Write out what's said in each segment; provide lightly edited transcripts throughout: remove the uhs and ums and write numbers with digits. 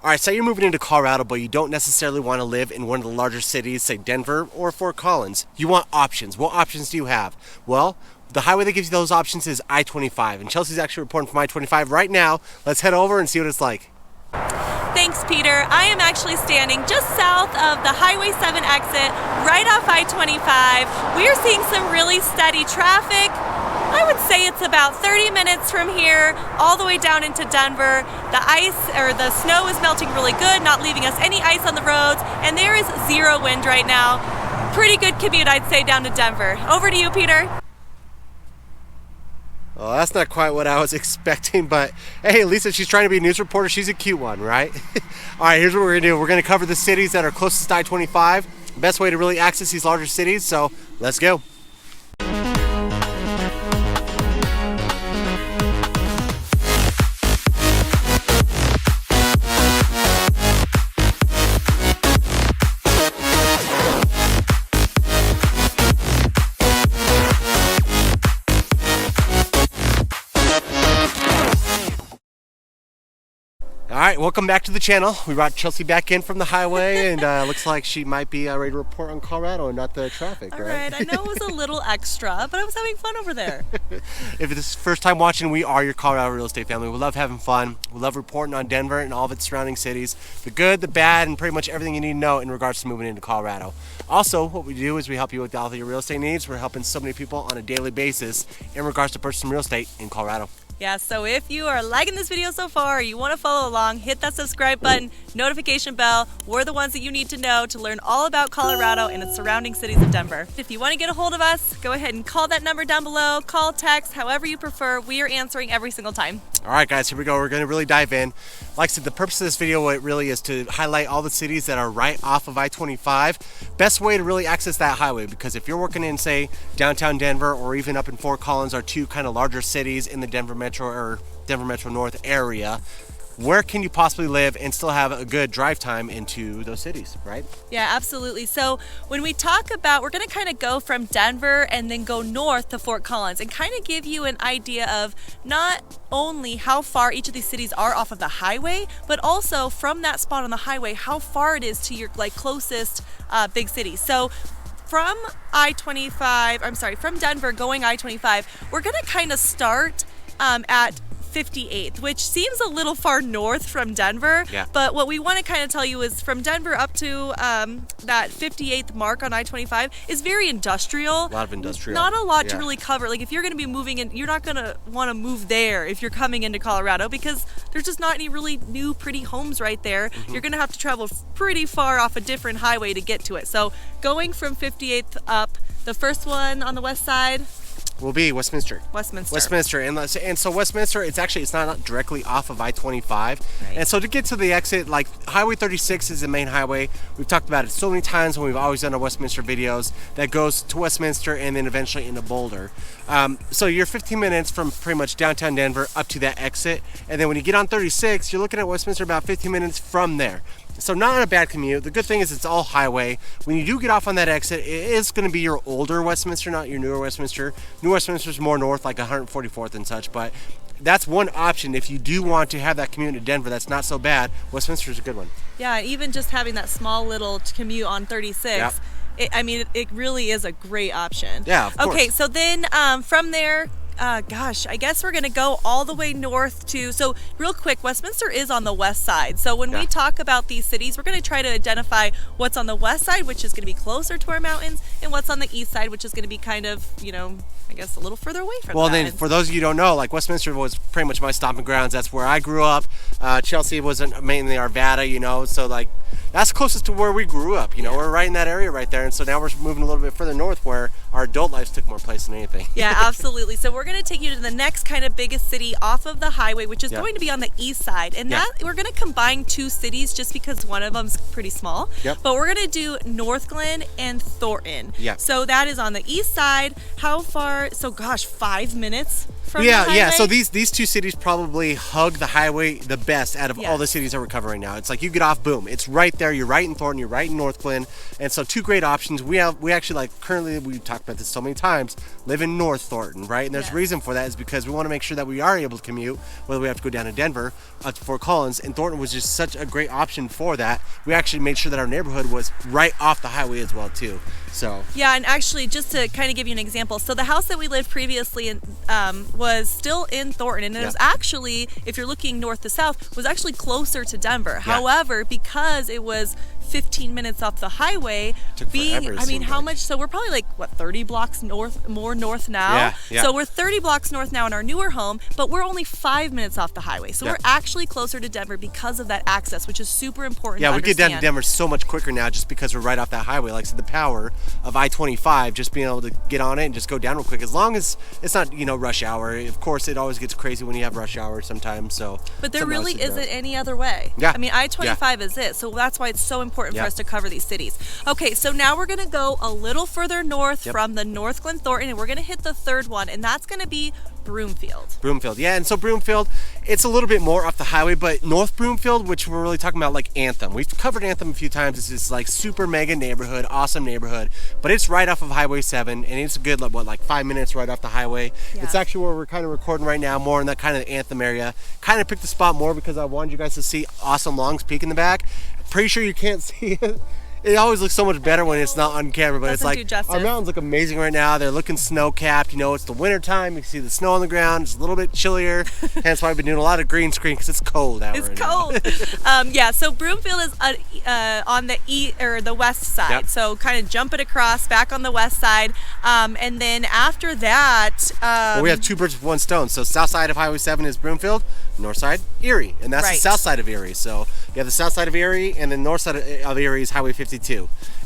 All right, say you're moving into Colorado, but you don't necessarily want to live in one of the larger cities, say Denver or Fort Collins. You want options. What options do you have? Well, the highway that gives you those options is I-25, and Chelsea's actually reporting from I-25 right now. Let's head over and see what it's like. Thanks, Peter. I am actually standing just south of the Highway 7 exit, right off I-25. We are seeing some really steady traffic. I would say it's about 30 minutes from here all the way down into Denver. The ice or the snow is melting really good, not leaving us any ice on the roads, and there is zero wind right now. Pretty good commute, I'd say, down to Denver. Over to you, Peter. Well, that's not quite what I was expecting, but hey, at least if she's trying to be a news reporter, she's a cute one, right? All right, here's what we're gonna do. We're gonna cover the cities that are closest to I-25. Best way to really access these larger cities, so let's go. All right, welcome back to the channel. We brought Chelsea back in from the highway, and looks like she might be ready to report on Colorado and not the traffic, All right? right, I know it was a little extra, but I was having fun over there. If it's first time watching, we are your Colorado real estate family. We love having fun. We love reporting on Denver and all of its surrounding cities, the good, the bad, and pretty much everything you need to know in regards to moving into Colorado. Also, what we do is we help you with all of your real estate needs. We're helping so many people on a daily basis in regards to purchasing real estate in Colorado. Yeah, so if you are liking this video so far, or you want to follow along, hit that subscribe button, notification bell. We're the ones that you need to know to learn all about Colorado and its surrounding cities of Denver. If you want to get a hold of us, go ahead and call that number down below, call, text, however you prefer. We are answering every single time. All right, guys, here we go. We're going to really dive in. Like I said, the purpose of this video, what it really is to highlight all the cities that are right off of I-25. Best way to really access that highway, because if you're working in, say, downtown Denver or even up in Fort Collins, are two kind of larger cities in the Denver Metro or Denver Metro North area, where can you possibly live and still have a good drive time into those cities, right? Yeah, absolutely. So when we talk about, we're going to kind of go from Denver and then go north to Fort Collins and kind of give you an idea of not only how far each of these cities are off of the highway, but also from that spot on the highway, how far it is to your closest big city. So from from Denver going I-25, we're going to kind of start at 58th, which seems a little far north from Denver. Yeah. But what we want to kind of tell you is from Denver up to that 58th mark on I-25 is very industrial. A lot of industrial. Not a lot to really cover. Like if you're going to be moving in, you're not going to want to move there if you're coming into Colorado because there's just not any really new pretty homes right there. Mm-hmm. You're going to have to travel pretty far off a different highway to get to it. So going from 58th up, the first one on the west side will be Westminster. Westminster. And so Westminster, it's not directly off of I-25. Right. And so to get to the exit, like Highway 36 is the main highway. We've talked about it so many times when we've always done our Westminster videos. That goes to Westminster and then eventually into Boulder. So you're 15 minutes from pretty much downtown Denver up to that exit. And then when you get on 36, you're looking at Westminster about 15 minutes from there. So not a bad commute. The good thing is it's all highway. When you do get off on that exit, it is going to be your older Westminster, not your newer Westminster. New Westminster is more north, like 144th and such, but that's one option. If you do want to have that commute to Denver, that's not so bad. Westminster is a good one. Yeah, even just having that small little commute on 36, yep. It really is a great option. Yeah, of course. Okay, so then from there, I guess we're going to go all the way north to, so real quick, Westminster is on the west side. So when we talk about these cities, we're going to try to identify what's on the west side, which is going to be closer to our mountains, and what's on the east side, which is going to be kind of, I guess a little further away from that. Well, then for those of you who don't know, like Westminster was pretty much my stomping grounds. That's where I grew up. Chelsea was mainly Arvada, so like that's closest to where we grew up. We're right in that area right there. And so now we're moving a little bit further north where our adult lives took more place than anything. Yeah, absolutely. So we're going to take you to the next kind of biggest city off of the highway, which is going to be on the east side. And that we're going to combine two cities just because one of them's pretty small. Yep. But we're going to do North Glen and Thornton. Yeah. So that is on the east side. How far? So gosh, 5 minutes from the highway? Yeah. So these two cities probably hug the highway the best out of all the cities that we're covering now. It's like you get off, boom, it's right there. You're right in Thornton, you're right in North Glen, and so two great options. We actually, like, currently, we've talked about this so many times, live in North Thornton, right? And there's a reason for that is because we want to make sure that we are able to commute, whether we have to go down to Denver, to Fort Collins, and Thornton was just such a great option for that. We actually made sure that our neighborhood was right off the highway as well too. So yeah, and actually, just to kind of give you an example, so the house that we lived previously in was still in Thornton, and it was actually, if you're looking north to south, was actually closer to Denver. However, because it was 15 minutes off the highway, how much? So we're probably like, what, 30 blocks more north now? Yeah. So we're 30 blocks north now in our newer home, but we're only 5 minutes off the highway. So we're actually closer to Denver because of that access, which is super important to understand. We get down to Denver so much quicker now just because we're right off that highway. Like I said, the power of I-25, just being able to get on it and just go down real quick, as long as it's not, rush hour. Of course, it always gets crazy when you have rush hour sometimes. So, but there really isn't any other way. Yeah. I mean, I-25 is it. So that's why it's so important for us to cover these cities. Okay, so now we're going to go a little further north from the North Glen Thornton, and we're going to hit the third one, and that's going to be Broomfield. Yeah, and so Broomfield, it's a little bit more off the highway, but North Broomfield, which we're really talking about, like Anthem. We've covered Anthem a few times. It's this like super mega neighborhood, awesome neighborhood, but it's right off of Highway 7, and it's a good, like 5 minutes right off the highway. Yeah. It's actually where we're kind of recording right now, more in that kind of Anthem area. Kind of picked the spot more because I wanted you guys to see awesome Long's Peak in the back. Pretty sure you can't see it. It always looks so much better when it's not on camera, but it's like our mountains look amazing right now. They're looking snow-capped. It's the winter time. You can see the snow on the ground. It's a little bit chillier. Hence why I've been doing a lot of green screen, because it's cold out right now. It's cold. So Broomfield is on the west side. Yep. So kind of jump it across back on the west side, and then after that, we have two birds with one stone. So south side of Highway 7 is Broomfield, north side Erie, and that's the south side of Erie. So you have the south side of Erie, and the north side of Erie is Highway 52.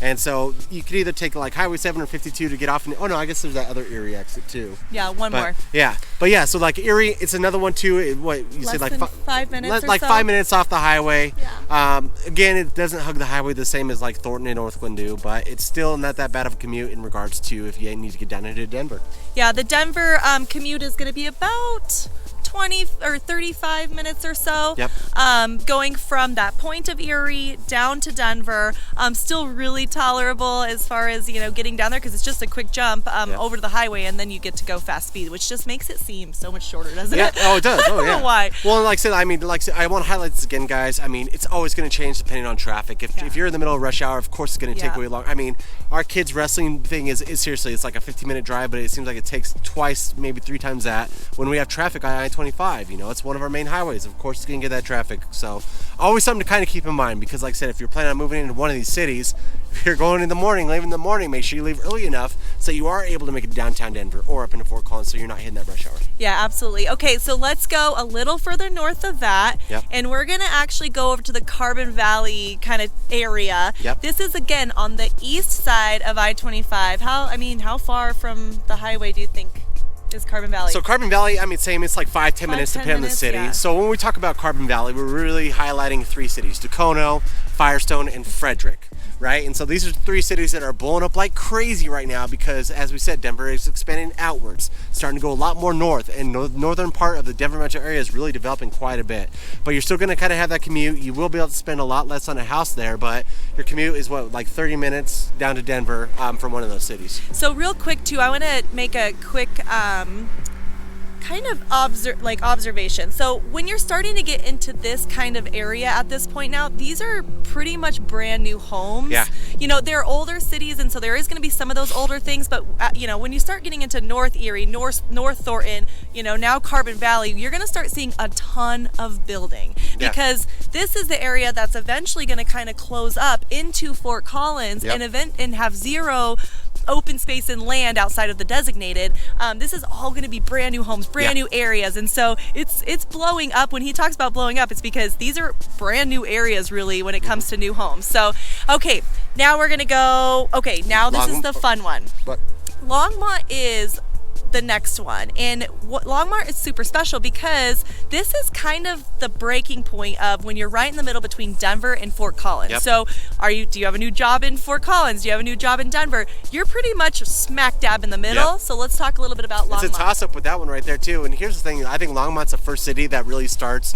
And so you could either take like Highway 7 or 52 to get off. I guess there's that other Erie exit too. Yeah, one more. Yeah, but so like Erie, it's another one too. What you said, like 5 minutes. Like 5 minutes off the highway. Yeah. Again, it doesn't hug the highway the same as like Thornton and North Glen do, but it's still not that bad of a commute in regards to if you need to get down into Denver. Yeah, the Denver commute is going to be about 20 or 35 minutes or so. Yep. Going from that point of Erie down to Denver, still really tolerable as far as getting down there, because it's just a quick jump over to the highway, and then you get to go fast speed, which just makes it seem so much shorter, doesn't it? Oh, it does. I don't know why. Well, like I said, I want to highlight this again, guys. I mean, it's always going to change depending on traffic. If you're in the middle of rush hour, of course it's going to take way long. I mean, our kids' wrestling thing is seriously, it's like a 15-minute drive, but it seems like it takes twice, maybe 3 times that when we have traffic on I-25. It's one of our main highways. Of course, it's going to get that traffic. So, always something to kind of keep in mind, because, like I said, if you're planning on moving into one of these cities, if you're going in the morning, leaving in the morning, make sure you leave early enough so you are able to make it to downtown Denver or up into Fort Collins, so you're not hitting that rush hour. Yeah, absolutely. Okay, so let's go a little further north of that, and we're going to actually go over to the Carbon Valley kind of area. Yep. This is, again, on the east side of I-25. How far from the highway do you think is Carbon Valley? So Carbon Valley, same. It's like 5-10 minutes depending on the city. Yeah. So when we talk about Carbon Valley, we're really highlighting 3 cities: Dacono, Firestone, and Frederick. Right? And so these are 3 cities that are blowing up like crazy right now because, as we said, Denver is expanding outwards, starting to go a lot more north, and the northern part of the Denver metro area is really developing quite a bit. But you're still going to kind of have that commute. You will be able to spend a lot less on a house there, but your commute is like 30 minutes down to Denver from one of those cities. So real quick too, I want to make a quick kind of observation. So when you're starting to get into this kind of area at this point now, these are pretty much brand new homes. Yeah. They're older cities, and so there is going to be some of those older things, but when you start getting into North Erie, North Thornton, now Carbon Valley, you're going to start seeing a ton of building, because this is the area that's eventually going to kind of close up into Fort Collins and have zero open space and land outside of the designated. This is all going to be brand new homes, brand new areas, and so it's blowing up. When he talks about blowing up, it's because these are brand new areas really when it comes to new homes. So okay, now we're going to go, now this is the fun one. What? Longmont is the next one. And Longmont is super special because this is kind of the breaking point of when you're right in the middle between Denver and Fort Collins. Yep. So do you have a new job in Fort Collins? Do you have a new job in Denver? You're pretty much smack dab in the middle. Yep. So let's talk a little bit about Longmont. It's a toss-up with that one right there too. And here's the thing, I think Longmont's the first city that really starts.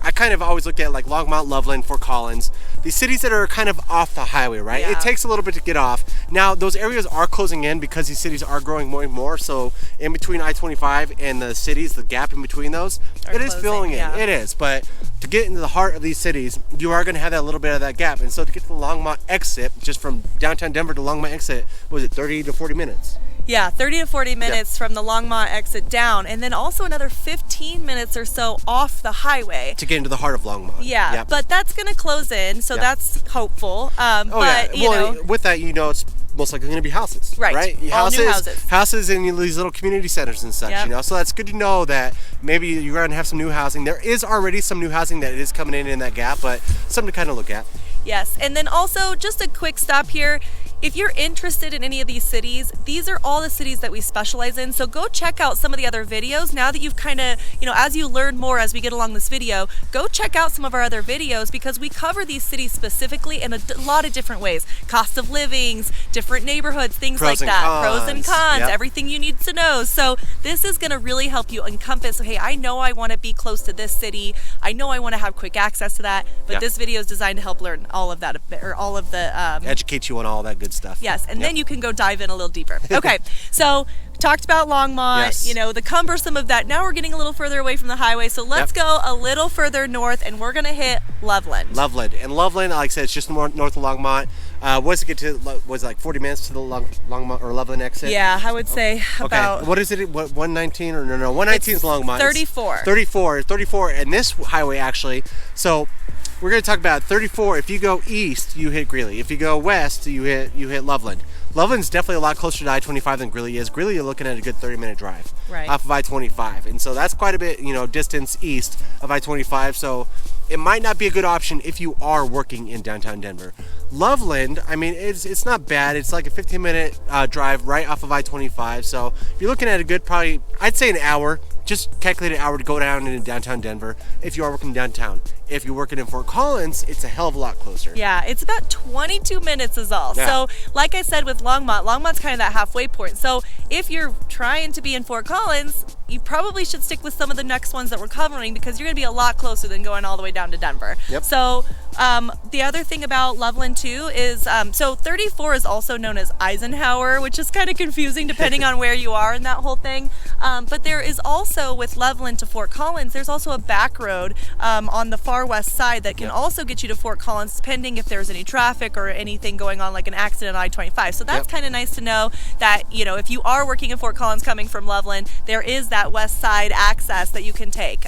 I kind of always look at like Longmont, Loveland, Fort Collins, these cities that are kind of off the highway, right? Yeah. It takes a little bit to get off. Now, those areas are closing in because these cities are growing more and more. So in between I-25 and the cities, the gap in between those, it is filling in. Yeah. It is. But to get into the heart of these cities, you are going to have that little bit of that gap. And so to get to the Longmont exit, just from downtown Denver to Longmont exit, what was it, 30 to 40 minutes? Yeah, 30 to 40 minutes from the Longmont exit down, and then also another 15 minutes or so off the highway. To get into the heart of Longmont. Yeah, Yep. but that's going to close in, so that's hopeful. But, you well, know, with that, it's most likely going to be houses. Right. All new houses. Houses in these little community centers and such, Yep. So that's good to know that maybe you're going to have some new housing. There is already some new housing that is coming in that gap, but something to kind of look at. Yes, and then also just a quick stop here. If you're interested in any of these cities, these are all the cities that we specialize in. So go check out some of the other videos. Now that you've kind of, as you learn more as we get along this video, go check out some of our other videos because we cover these cities specifically in a lot of different ways. Cost of livings, different neighborhoods, things like that. Pros and cons, Yep. everything you need to know. So this is going to really help you encompass, hey, I know I want to be close to this city. I know I want to have quick access to that. But this video is designed to help learn all of that, or all of the... educate you on all that good stuff. Yes, and then you can go dive in a little deeper. Okay, so talked about Longmont, Yes. The cumbersome of that. Now we're getting a little further away from the highway, so let's go a little further north, and we're going to hit Loveland. And Loveland, like I said, it's just north of Longmont. Once it get to, was it like 40 minutes to the Longmont or Loveland exit? Yeah, I would say about... Okay, what is it, 119 or no, 119 is Longmont. 34. 34, and this highway actually, so... We're going to talk about 34. If you go east, you hit Greeley. If you go west, you hit Loveland. Loveland's definitely a lot closer to I-25 than Greeley is. Greeley, you're looking at a good 30-minute drive off of I-25. And so that's quite a bit, distance east of I-25. So it might not be a good option if you are working in downtown Denver. Loveland, I mean, it's not bad. It's like a 15-minute drive right off of I-25. So you're looking at a good probably, I'd say an hour. Just calculate an hour to go down into downtown Denver if you are working downtown. If you're working in Fort Collins, it's a hell of a lot closer. Yeah, it's about 22 minutes is all. Yeah. So like I said with Longmont's kind of that halfway point. So if you're trying to be in Fort Collins, you probably should stick with some of the next ones that we're covering because you're going to be a lot closer than going all the way down to Denver. Yep. So the other thing about Loveland too is, so 34 is also known as Eisenhower, which is kind of confusing depending on where you are in that whole thing. But there is also with Loveland to Fort Collins, there's also a back road on the far west side that can also get you to Fort Collins depending if there's any traffic or anything going on like an accident on I-25. So that's kind of nice to know that, if you are working in Fort Collins coming from Loveland, there is that west side access that you can take,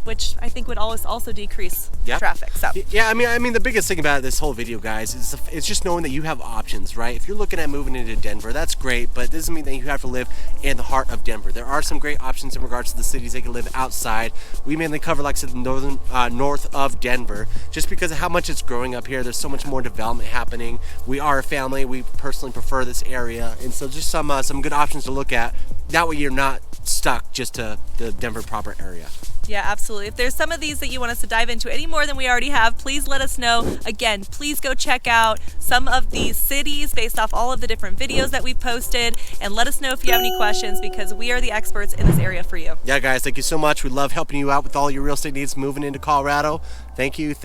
which I think would always also decrease traffic. So yeah, I mean the biggest thing about this whole video, guys, is it's just knowing that you have options, right? If you're looking at moving into Denver, that's great, but it doesn't mean that you have to live in the heart of Denver. There are some great options in regards to the cities that can live outside. We mainly cover, like I said, the north of Denver, just because of how much it's growing up here. There's so much more development happening. We are a family. We personally prefer this area, and so just some good options to look at. That way you're not stuck just to the Denver proper area. Yeah, absolutely. If there's some of these that you want us to dive into any more than we already have, please let us know. Again, please go check out some of these cities based off all of the different videos that we've posted, and let us know if you have any questions because we are the experts in this area for you. Yeah, guys, thank you so much. We love helping you out with all your real estate needs moving into Colorado. Thank you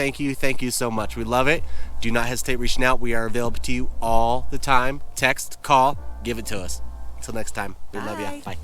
so much. We love it. Do not hesitate reaching out. We are available to you all the time. Text, call, give it to us. Until next time, we love you. Bye.